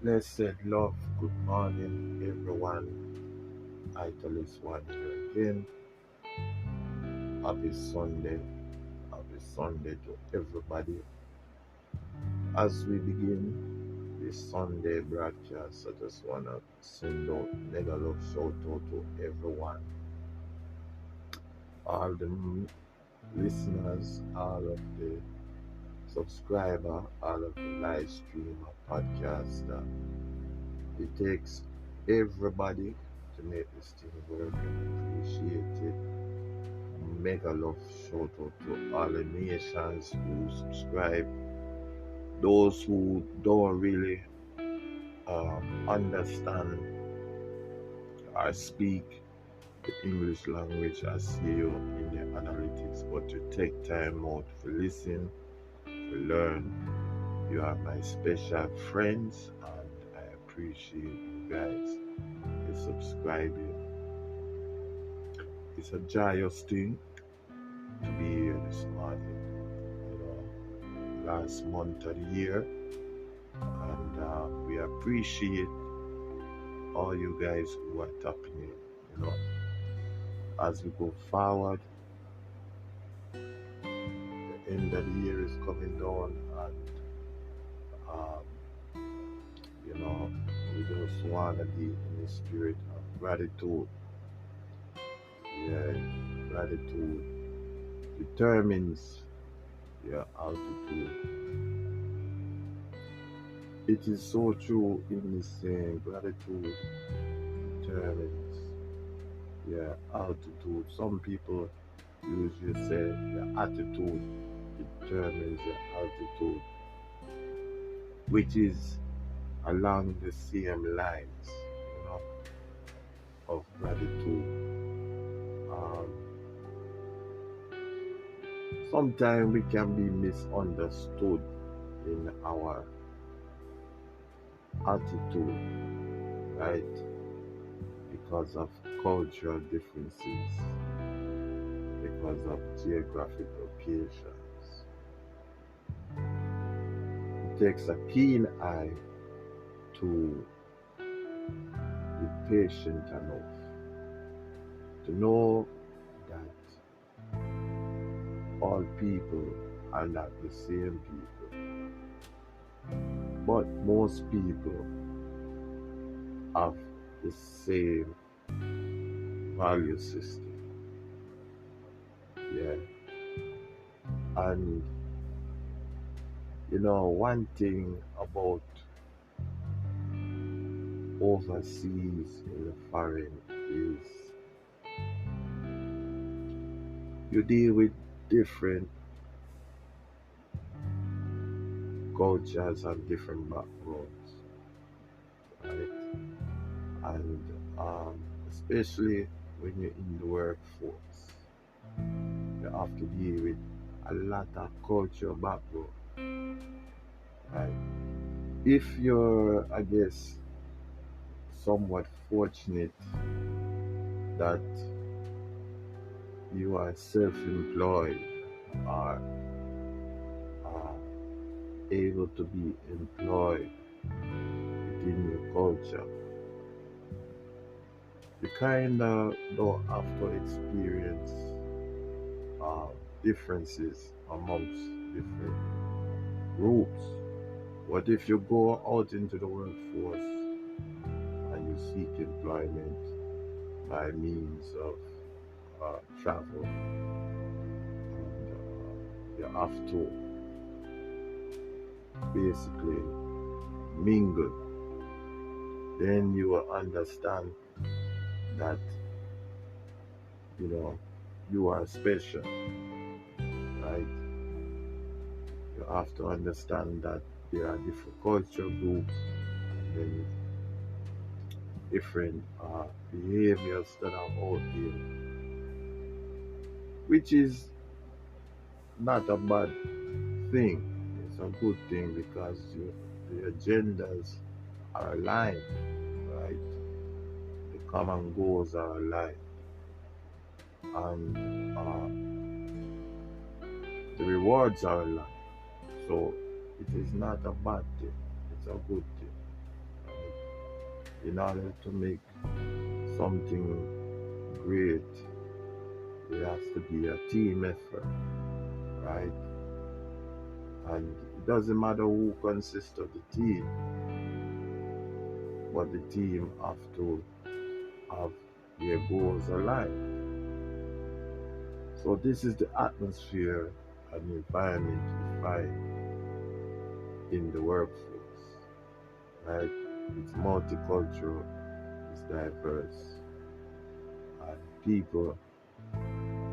Blessed love, good morning, everyone. Italist one here again. Happy Sunday. Happy Sunday to everybody. As we begin this Sunday broadcast, I just want to send out mega love shout out to everyone, all the listeners, all of the subscriber, all of the live stream podcast. It takes everybody to make this thing work and appreciate it. Mega love shout out to all the nations who subscribe, those who don't really understand or speak the English language. I see you in the analytics, but to take time out to listen, to learn. You are my special friends, and I appreciate you guys for subscribing. It's a joyous thing to be here this morning. Last month of the year, and we appreciate all you guys who are tapping in. You know, as we go forward, the end of the year is coming down, and you know, we just want to be in the spirit of gratitude. Yeah, gratitude determines your altitude. It is so true in this saying, gratitude determines your altitude. Some people usually say your attitude determines your altitude, which is along the same lines, of gratitude. Um, Sometimes we can be misunderstood in our attitude, right? Because of cultural differences, because of geographic locations. It takes a keen eye to be patient enough to know that all people are not the same people, but most people have the same value system. Yeah. And one thing about overseas in the foreign is you deal with different cultures and different backgrounds, right? And especially when you're in the workforce, you have to deal with a lot of cultural background, right? If you're, I guess, somewhat fortunate that you are self-employed or uh, able to be employed within your culture, you kind of don't have to experience uh, differences amongst different groups. What if you go out into the workforce and you seek employment by means of travel, and you have to basically mingle? Then you will understand that you are special, right? You have to understand that there are different cultural groups, and then different behaviors that are out there, which is not a bad thing. It's a good thing because the agendas are aligned, right? The common goals are aligned, and the rewards are aligned. So it is not a bad thing. It's a good thing. In order to make something great, there has to be a team effort, right? And it doesn't matter who consists of the team, but the team have to have their goals aligned. So this is the atmosphere and environment you find in the workforce, right? It's multicultural, it's diverse, and people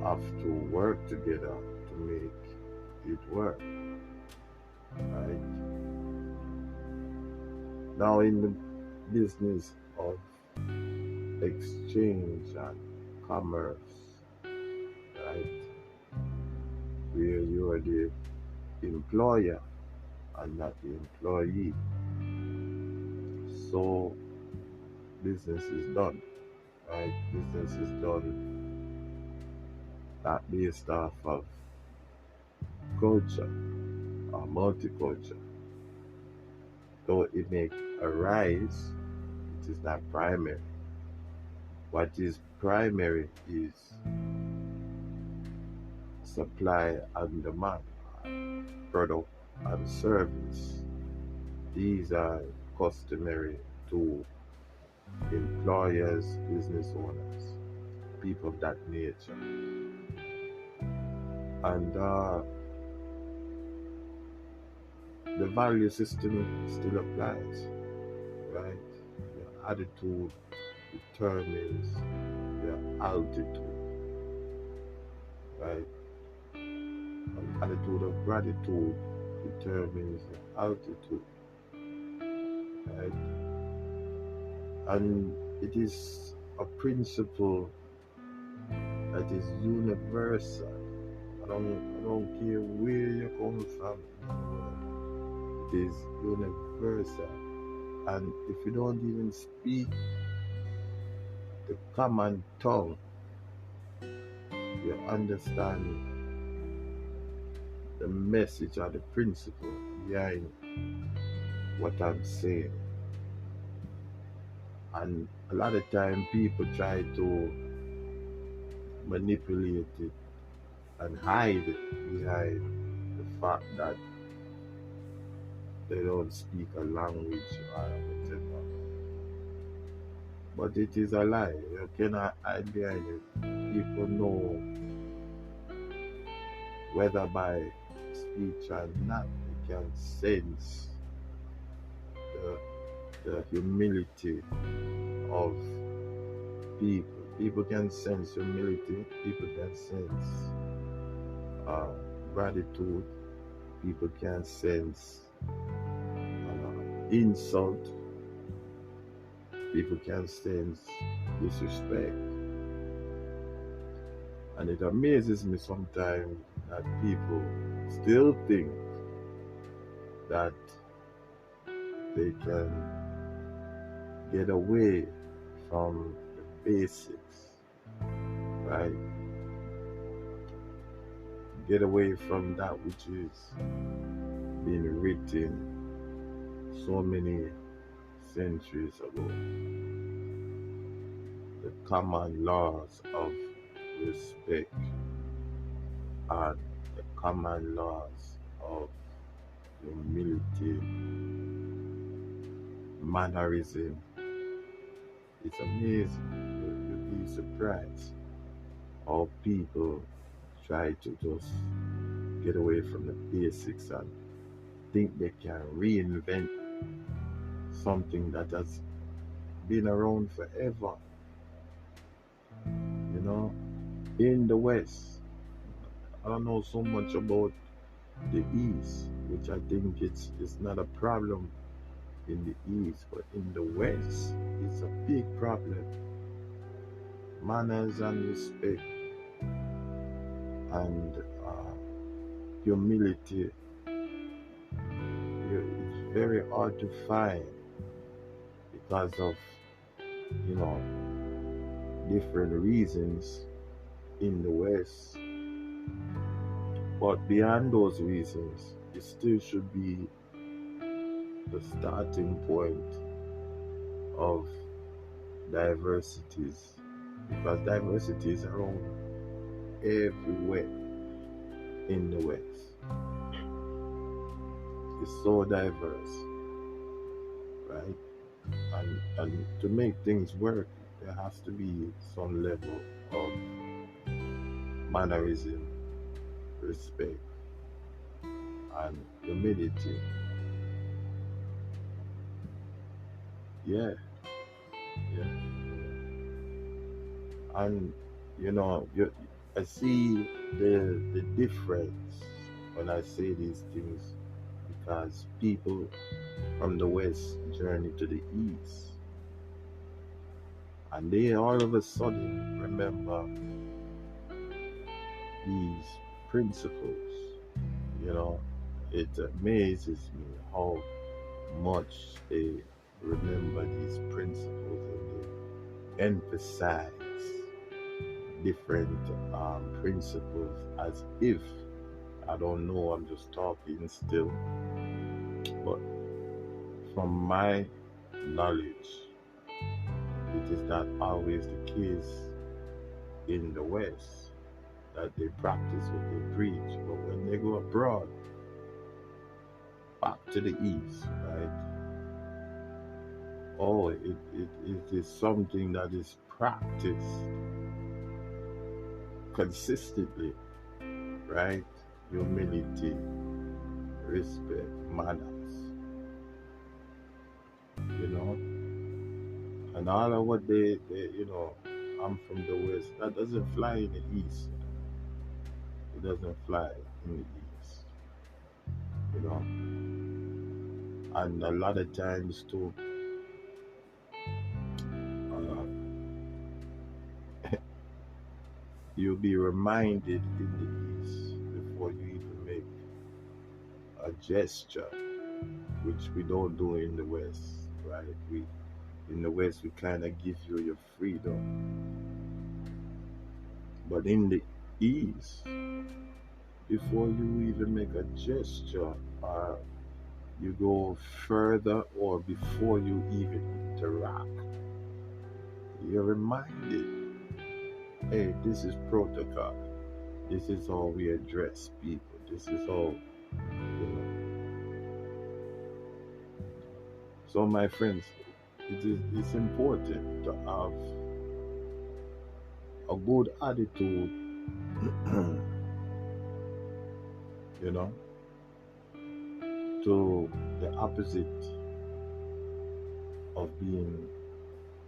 have to work together to make it work, right? Now, in the business of exchange and commerce, right, where you are the employer and not the employee, so business is done, right? Business is done not based off of culture or multicultural. Though it may arise, it is not primary. What is primary is supply and demand, product and service. These are customary to employers, business owners, people of that nature. And the value system still applies, right? Your attitude determines your altitude, right? An attitude of gratitude determines your altitude, right? And it is a principle that is universal. I don't care where you come from. It is universal. And if you don't even speak the common tongue, you understand the message or the principle behind what I'm saying. And a lot of time people try to manipulate it and hide it behind the fact that they don't speak a language or whatever. But it is a lie. You cannot hide behind it. People know whether by speech or not, they can sense the, the humility of people. People can sense humility. People can sense uh, gratitude. People can sense insult. People can sense disrespect. And it amazes me sometimes that people still think that they can get away from the basics, right? Get away from that which is being written so many centuries ago. The common laws of respect and the common laws of humility, mannerism. It's amazing. You'd be surprised how people try to just get away from the basics and think they can reinvent something that has been around forever. You know, in the West, I don't know so much about the East, which I think it's not a problem in the East, but in the West, it's a big problem. Manners and respect and humility, it's very hard to find because of, you know, different reasons in the West. But beyond those reasons, it still should be the starting point of diversities, because diversity is around everywhere in the West. It's so diverse, right? And to make things work, there has to be some level of mannerism, respect, and humility. Yeah, yeah. And I see the difference when I say these things, because people from the West journey to the East, and they all of a sudden remember these principles. You know, it amazes me how much they remember these principles, and they emphasize different principles as if, I don't know, I'm just talking still, but from my knowledge, it is not always the case in the West that they practice what they preach. But when they go abroad, back to the East, right? Oh, it is something that is practiced consistently, right? Humility, respect, manners, you know, and all of what I'm from the West, that doesn't fly in the East. It doesn't fly in the East, you know, and a lot of times too, uh, you'll be reminded in the East before you even make a gesture, which we don't do in the West, right? We In the West, we kind of give you your freedom, but in the East, before you even make a gesture, or you go further, or before you even interact, you're reminded, hey, this is protocol. This is how we address people. This is how, you know. So, my friends, it's important to have a good attitude, you know, to the opposite of being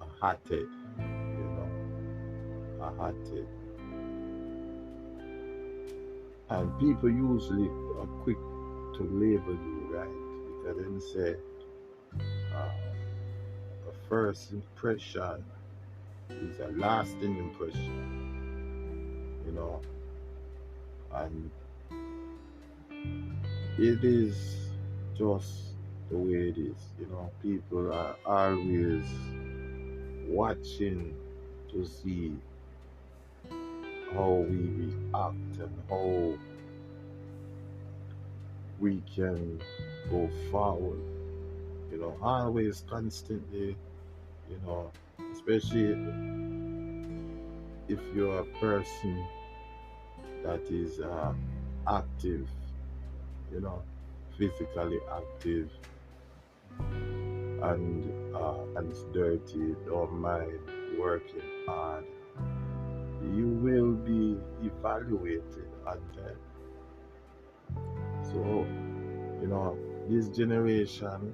a hothead, a hothead. And people usually are quick to label you, right? Because then say, a first impression is a lasting impression, you know, and it is just the way it is, you know. People are always watching to see how we react and how we can go forward, you know, always constantly, you know, especially if you're a person that is active, you know, physically active, and it's dirty, don't mind working hard, you will be evaluated on that. So, you know, this generation,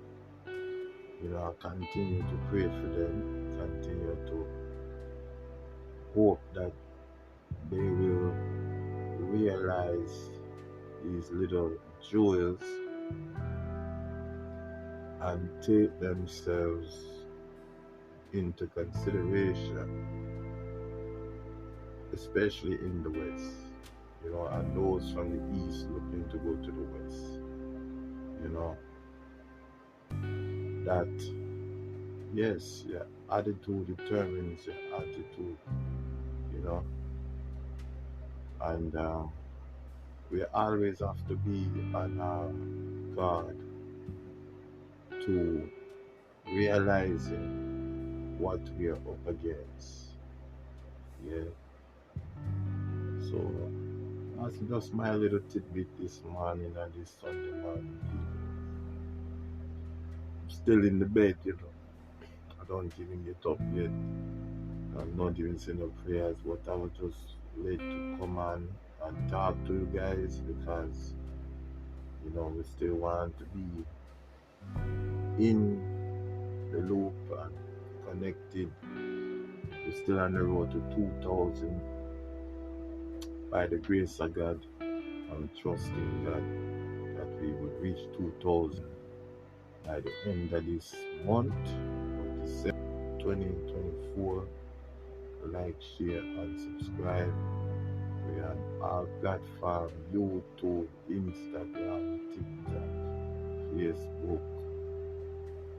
continue to pray for them, continue to hope that they will realize these little jewels and take themselves into consideration, especially in the West, and those from the East looking to go to the West, you know, that yes, your attitude determines your attitude, you know, and we always have to be on our guard to realizing. what we are up against. Yeah. So that's just my little tidbit this morning and this Sunday morning. I'm still in the bed, I don't even get up yet. I'm not even saying no prayers, but I was just late to come on and talk to you guys because we still want to be in the loop and connected. We're still on the road to 2,000 by the grace of God. I'm trusting God that we will reach 2,000 by the end of this month of December 2024. Like, share, and subscribe. We are on our platform: YouTube, Instagram, TikTok, Facebook,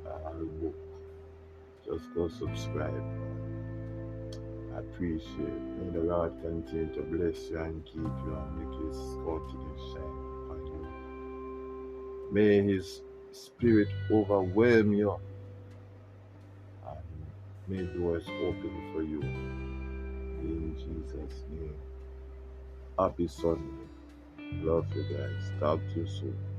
all book. Just go subscribe. I appreciate it. May the Lord continue to bless you and keep you and make His countenance shine upon you. May His Spirit overwhelm you and may doors open for you. In Jesus' name. Happy Sunday. Love you guys. Talk to you soon.